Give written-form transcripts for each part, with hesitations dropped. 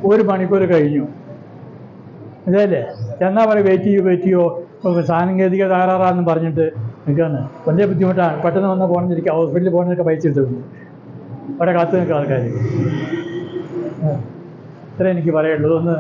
1 മണിക്കൂർ കഴിഞ്ഞു. അതല്ലേ എന്നാൽ പറയും വെയിറ്റ് ചെയ്യോ സാങ്കേതിക തകരാറാന്ന് പറഞ്ഞിട്ട് നിൽക്കുകയാണ്. വലിയ ബുദ്ധിമുട്ടാണ്. പെട്ടെന്ന് വന്ന് പോകണമെന്നിരിക്കുക, ഹോസ്പിറ്റലിൽ പോകണമെന്നൊക്കെ പൈസ എടുത്തു അവിടെ കാത്തു നിൽക്കുക ആൾക്കാർ. ഇത്രേ എനിക്ക് പറയുള്ളൂ. ഒന്ന്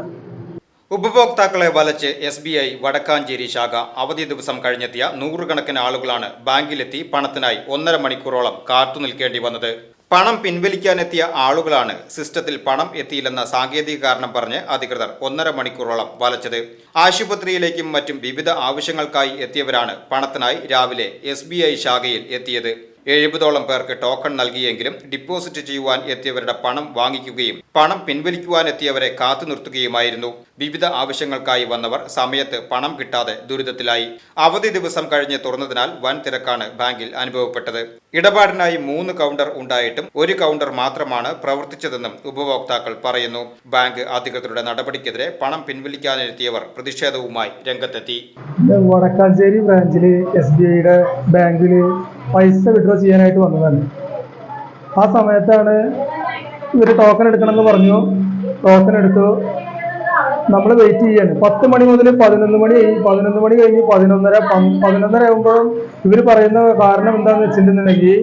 ഉപഭോക്താക്കളെ വലച്ച് SBI വടക്കാഞ്ചേരി ശാഖ അവധി ദിവസം കഴിഞ്ഞെത്തിയ 100 കണക്കിന് ആളുകളാണ് ബാങ്കിലെത്തി പണത്തിനായി 1.5 മണിക്കൂറോളം കാത്തുനിൽക്കേണ്ടി വന്നത്. പണം പിൻവലിക്കാനെത്തിയ ആളുകളാണ് സിസ്റ്റത്തിൽ പണം എത്തിയില്ലെന്ന സാങ്കേതിക കാരണം പറഞ്ഞ് അധികൃതർ 1.5 മണിക്കൂറോളം വലച്ചത്. ആശുപത്രിയിലേക്കും മറ്റും വിവിധ ആവശ്യങ്ങൾക്കായി എത്തിയവരാണ് പണത്തിനായി രാവിലെ SBI ശാഖയിൽ എത്തിയത്. 70ഓളം പേർക്ക് ടോക്കൺ നൽകിയെങ്കിലും ഡിപ്പോസിറ്റ് ചെയ്യുവാൻ എത്തിയവരുടെ പണം വാങ്ങിക്കുകയും പണം പിൻവലിക്കുവാൻ എത്തിയവരെ കാത്തു നിർത്തുകയുമായിരുന്നു. വിവിധ ആവശ്യങ്ങൾക്കായി വന്നവർ സമയത്ത് പണം കിട്ടാതെ ദുരിതത്തിലായി. അവധി ദിവസം കഴിഞ്ഞ് തുറന്നതിനാൽ വൻ തിരക്കാണ് ബാങ്കിൽ അനുഭവപ്പെട്ടത്. ഇടപാടിനായി 3 കൗണ്ടർ ഉണ്ടായിട്ടും 1 കൗണ്ടർ മാത്രമാണ് പ്രവർത്തിച്ചതെന്നും ഉപഭോക്താക്കൾ പറയുന്നു. ബാങ്ക് അധികൃതരുടെ നടപടിക്കെതിരെ പണം പിൻവലിക്കാനെത്തിയവർ പ്രതിഷേധവുമായി രംഗത്തെത്തി. വടക്കാഞ്ചേരി ബ്രാഞ്ചില് SBIയുടെ ബാങ്കിൽ പൈസ വിഡ്രോ ചെയ്യാനായിട്ട് വന്നതാണ്. ആ സമയത്താണ് ഇവർ ടോക്കൺ എടുക്കണമെന്ന് പറഞ്ഞു. ടോക്കൺ എടുത്തു. നമ്മൾ വെയിറ്റ് ചെയ്യാണ്. 10 മണി മുതൽ 11 മണി 11 മണി കഴിഞ്ഞ് 11:30 ആകുമ്പോഴും ഇവർ പറയുന്ന കാരണം എന്താണെന്ന് വെച്ചിട്ടുണ്ടെങ്കിൽ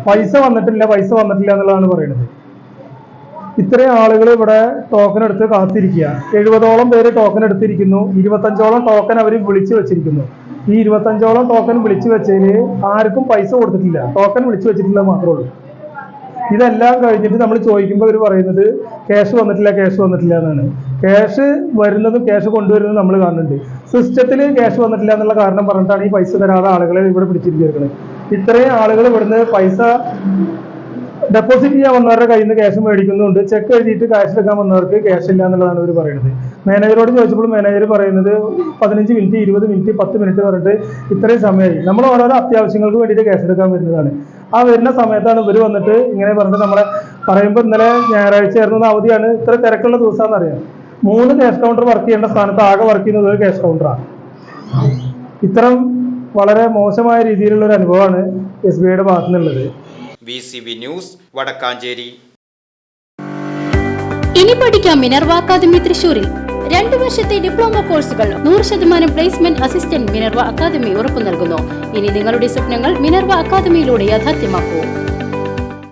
പൈസ വന്നിട്ടില്ല എന്നുള്ളതാണ് പറയുന്നത്. ഇത്രയും ആളുകൾ ഇവിടെ ടോക്കൺ എടുത്ത് കാത്തിരിക്കുക. 70ഓളം പേര് ടോക്കൺ എടുത്തിരിക്കുന്നു. 25ഓളം ടോക്കൺ അവർ വിളിച്ചു വെച്ചിരിക്കുന്നു. ഈ 25ഓളം ടോക്കൺ വിളിച്ചു വെച്ചതിന് ആർക്കും പൈസ കൊടുത്തിട്ടില്ല. ടോക്കൺ വിളിച്ചു വെച്ചിട്ടില്ല മാത്രമേ ഉള്ളൂ. ഇതെല്ലാം കഴിഞ്ഞിട്ട് നമ്മൾ ചോദിക്കുമ്പോൾ അവർ പറയുന്നത് ക്യാഷ് വന്നിട്ടില്ല എന്നാണ്. ക്യാഷ് വരുന്നതും ക്യാഷ് കൊണ്ടുവരുന്നതും നമ്മൾ കാണുന്നുണ്ട്. സിസ്റ്റത്തിൽ ക്യാഷ് വന്നിട്ടില്ല എന്നുള്ള കാരണം പറഞ്ഞിട്ടാണ് ഈ പൈസ തരാതെ ആളുകളെ ഇവിടെ പിടിച്ചിരിക്കുന്നത്. ഇത്രയും ആളുകൾ ഇവിടുന്ന് പൈസ ഡെപ്പോസിറ്റ് ചെയ്യാൻ വന്നവരുടെ കയ്യിൽ നിന്ന് ക്യാഷ് മേടിക്കുന്നുണ്ട്. ചെക്ക് എഴുതിയിട്ട് ക്യാഷ് എടുക്കാൻ വന്നവർക്ക് ക്യാഷ് ഇല്ല എന്നുള്ളതാണ് അവർ പറയുന്നത്. മാനേജറോട് ചോദിച്ചപ്പോൾ മാനേജർ പറയുന്നത് 15 മിനിറ്റ് 20 മിനിറ്റ് 10 മിനിറ്റ് പറഞ്ഞിട്ട് ഇത്രയും സമയമായി. നമ്മൾ ഓരോരോ അത്യാവശ്യങ്ങൾക്ക് വേണ്ടിയിട്ട് ക്യാഷ് എടുക്കാൻ വരുന്നതാണ്. ആ വരുന്ന സമയത്താണ് ഇവർ വന്നിട്ട് ഇങ്ങനെ പറഞ്ഞിട്ട് നമ്മളെ പറയുമ്പോൾ ഇന്നലെ ഞായറാഴ്ച ആയിരുന്നു, അവധിയാണ്, ഇത്ര തിരക്കുള്ള ദിവസമാണെന്ന് അറിയാം. 3 ക്യാഷ് കൗണ്ടർ വർക്ക് ചെയ്യേണ്ട സ്ഥാനത്ത് ആകെ വർക്ക് ചെയ്യുന്നത് ഒരു ക്യാഷ് കൗണ്ടറാണ്. ഇത്തരം വളരെ മോശമായ രീതിയിലുള്ള ഒരു അനുഭവമാണ് SBIയുടെ ഭാഗത്തു നിന്നുള്ളത്. VCV news Vadakkanchery. ഇനി പഠിക്കാം മിനർവ അക്കാദമി തൃശൂരിൽ. 2 വർഷത്തെ ഡിപ്ലോമ കോഴ്സുകൾ 100% പ്ലേസ്മെന്റ് അസിസ്റ്റന്റ് മിനർവ അക്കാദമി ഉറപ്പു നൽകുന്നു. ഇനി നിങ്ങളുടെ സ്വപ്നങ്ങൾ മിനർവ അക്കാദമിയിലൂടെ യാഥാർത്ഥ്യമാക്കൂ.